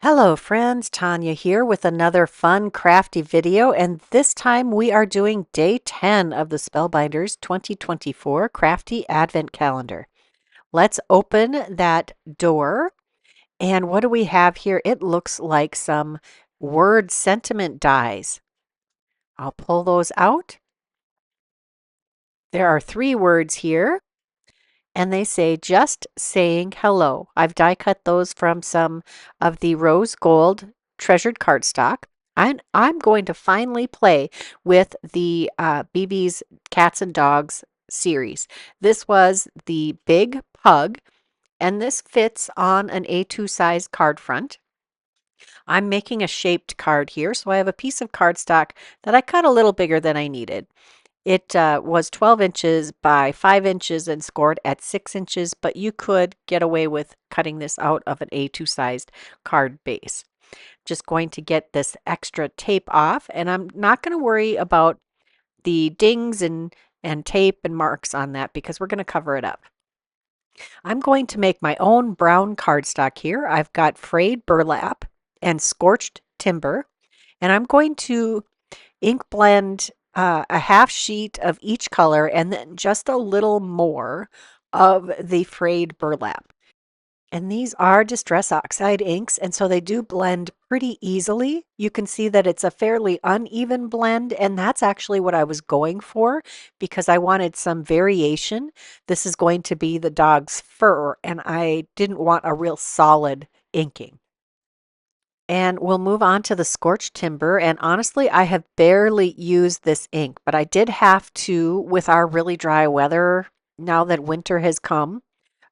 Hello friends, Tanya here with another fun crafty video, and this time we are doing day 10 of the Spellbinders 2024 Crafty Advent Calendar. Let's open that door, and what do we have here? It looks like some word sentiment dies. I'll pull those out. There are 3 words here, and they say just saying hello. I've die cut those from some of the rose gold treasured cardstock. I'm going to finally play with the Bibi's Cats and Dogs series. This was the big pug, and this fits on an A2 size card front. I'm making a shaped card here, so I have a piece of cardstock that I cut a little bigger than I needed. It was 12 inches by 5 inches and scored at 6 inches, but you could get away with cutting this out of an A2 sized card base. Just going to get this extra tape off, and I'm not going to worry about the dings and tape and marks on that because we're going to cover it up. I'm going to make my own brown cardstock here. I've got frayed burlap and scorched timber, and I'm going to ink blend a half sheet of each color and then just a little more of the frayed burlap. And these are Distress Oxide inks, and so they do blend pretty easily. You can see that it's a fairly uneven blend, and that's actually what I was going for because I wanted some variation. This is going to be the dog's fur, and I didn't want a real solid inking. And we'll move on to the scorched timber. And honestly, I have barely used this ink, but I did have to, with our really dry weather, now that winter has come,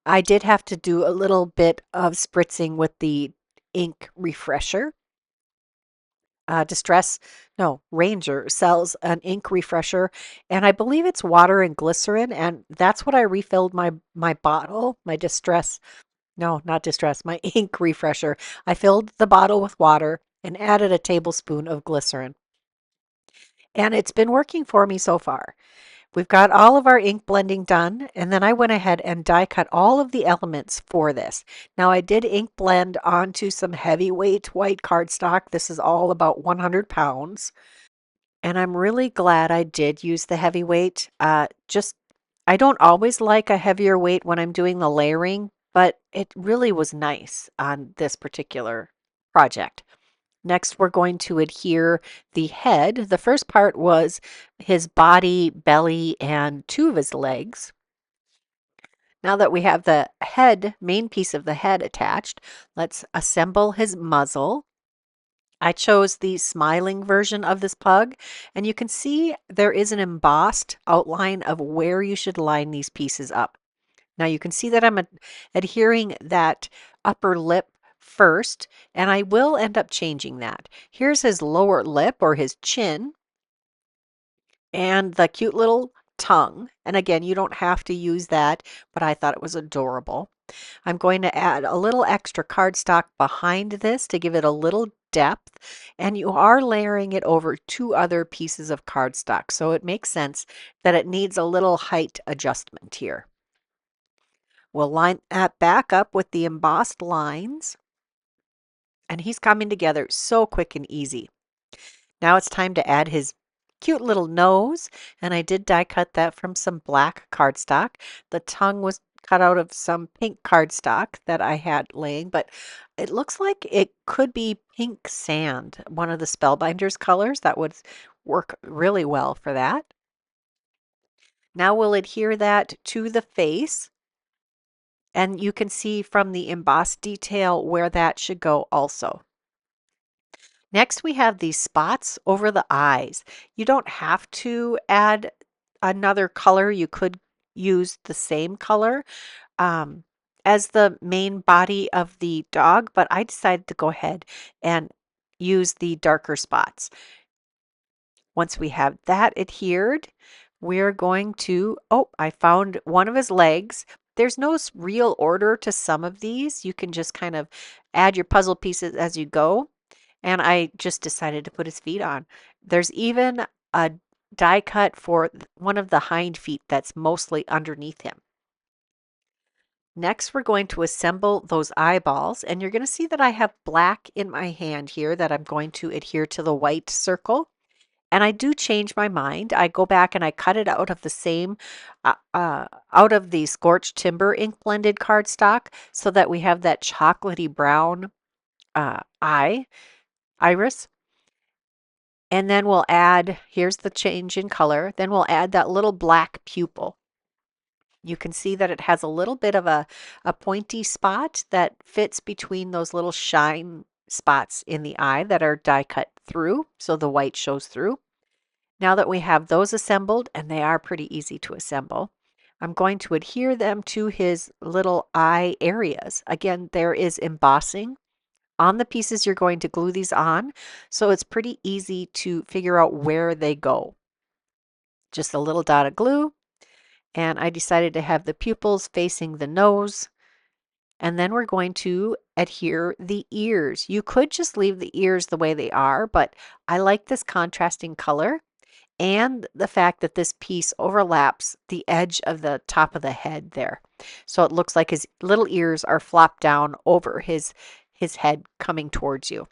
I did have to do a little bit of spritzing with the ink refresher. Ranger sells an ink refresher, and I believe it's water and glycerin, and that's what I refilled my bottle, my distress no, not distress, my ink refresher. I filled the bottle with water and added a tablespoon of glycerin. And it's been working for me so far. We've got all of our ink blending done, and then I went ahead and die cut all of the elements for this. Now I did ink blend onto some heavyweight white cardstock. This is all about 100 pounds. And I'm really glad I did use the heavyweight. I don't always like a heavier weight when I'm doing the layering, but it really was nice on this particular project. Next, we're going to adhere the head. The first part was his body, belly, and 2 of his legs. Now that we have the head, main piece of the head attached, let's assemble his muzzle. I chose the smiling version of this pug, and you can see there is an embossed outline of where you should line these pieces up. Now you can see that I'm adhering that upper lip first, and I will end up changing that. Here's his lower lip or his chin and the cute little tongue. And again, you don't have to use that, but I thought it was adorable. I'm going to add a little extra cardstock behind this to give it a little depth, and you are layering it over 2 other pieces of cardstock, so it makes sense that it needs a little height adjustment here. We'll line that back up with the embossed lines, and he's coming together so quick and easy. Now it's time to add his cute little nose, and I did die cut that from some black cardstock. The tongue was cut out of some pink cardstock that I had laying, but it looks like it could be pink sand, one of the Spellbinders colors. That would work really well for that. Now we'll adhere that to the face, and you can see from the embossed detail where that should go also. Next, we have these spots over the eyes. You don't have to add another color. You could use the same color as the main body of the dog, but I decided to go ahead and use the darker spots. Once we have that adhered, we're going to, I found one of his legs. There's no real order to some of these. You can just kind of add your puzzle pieces as you go. And I just decided to put his feet on. There's even a die cut for one of the hind feet that's mostly underneath him. Next, we're going to assemble those eyeballs, and you're going to see that I have black in my hand here that I'm going to adhere to the white circle. And I do change my mind. I go back and I cut it out of the same, out of the Scorched Timber ink blended cardstock so that we have that chocolatey brown iris. And then we'll add, here's the change in color, then we'll add that little black pupil. You can see that it has a little bit of a pointy spot that fits between those little shine spots in the eye that are die cut through, so the white shows through. Now that we have those assembled, and they are pretty easy to assemble, I'm going to adhere them to his little eye areas. Again, there is embossing on the pieces you're going to glue these on, so it's pretty easy to figure out where they go. Just a little dot of glue, and I decided to have the pupils facing the nose, and then we're going to adhere the ears. You could just leave the ears the way they are, but I like this contrasting color and the fact that this piece overlaps the edge of the top of the head there. So it looks like his little ears are flopped down over his head coming towards you.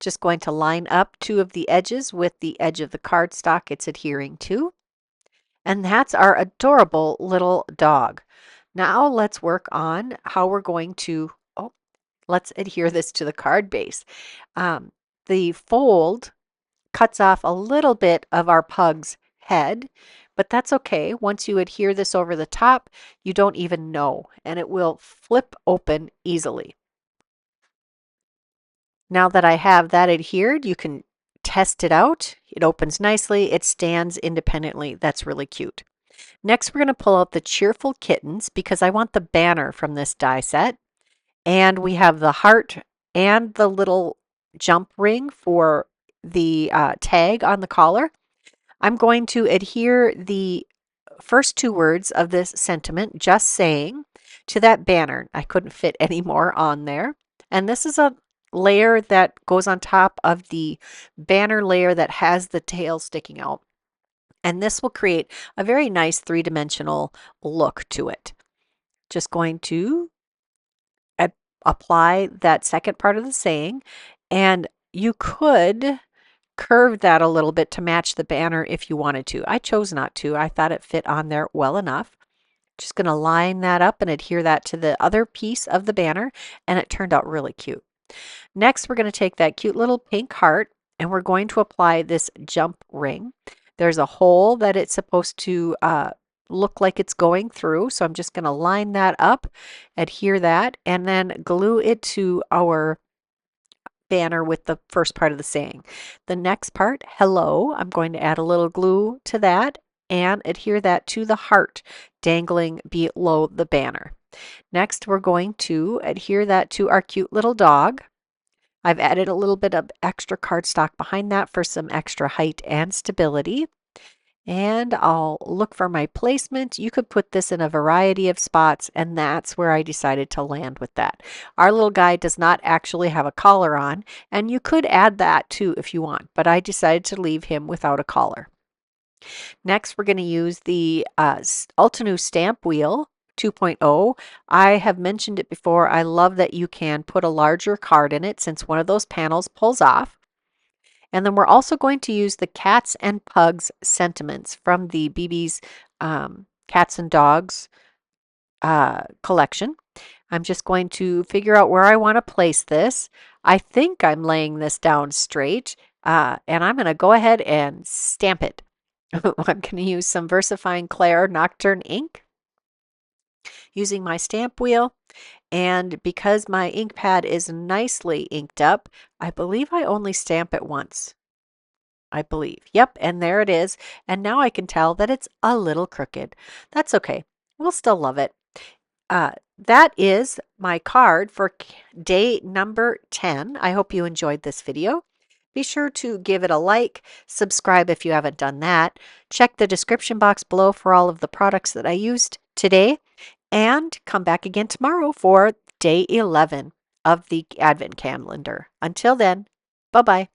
Just going to line up two of the edges with the edge of the cardstock it's adhering to. And that's our adorable little dog. Now let's work on how we're going to, let's adhere this to the card base. The fold cuts off a little bit of our pug's head, but that's okay. Once you adhere this over the top, you don't even know, and it will flip open easily. Now that I have that adhered, you can test it out. It opens nicely. It stands independently. That's really cute. Next, we're going to pull out the Cheerful Kittens because I want the banner from this die set. And we have the heart and the little jump ring for the tag on the collar. I'm going to adhere the first two words of this sentiment, just saying, to that banner. I couldn't fit any more on there. And this is a layer that goes on top of the banner layer that has the tail sticking out. And this will create a very nice three-dimensional look to it. Just going to apply that second part of the saying, and you could curve that a little bit to match the banner if you wanted to. I chose not to. I thought it fit on there well enough. Just going to line that up and adhere that to the other piece of the banner, and it turned out really cute. Next, we're going to take that cute little pink heart, and we're going to apply this jump ring. There's a hole that it's supposed to look like it's going through, so I'm just going to line that up, adhere that, and then glue it to our banner with the first part of the saying. The next part, hello, I'm going to add a little glue to that and adhere that to the heart dangling below the banner. Next, we're going to adhere that to our cute little dog. I've added a little bit of extra cardstock behind that for some extra height and stability. And I'll look for my placement. You could put this in a variety of spots, and that's where I decided to land with that. Our little guy does not actually have a collar on, and you could add that too if you want, but I decided to leave him without a collar. Next, we're going to use the Altenew stamp wheel 2.0. I have mentioned it before. I love that you can put a larger card in it since one of those panels pulls off. And then we're also going to use the Cats and Pugs sentiments from the Bibi's Cats and Dogs collection. I'm just going to figure out where I want to place this. I think I'm laying this down straight, and I'm going to go ahead and stamp it. I'm going to use some VersaFine Clair Nocturne ink using my stamp wheel. And because my Inkpad is nicely inked up, I believe I only stamp it once. I believe. Yep, and there it is. And now I can tell that it's a little crooked. That's okay. We'll still love it. That is my card for day number 10. I hope you enjoyed this video. Be sure to give it a like, subscribe if you haven't done that. Check the description box below for all of the products that I used today. And come back again tomorrow for day 11 of the Advent calendar. Until then, bye-bye.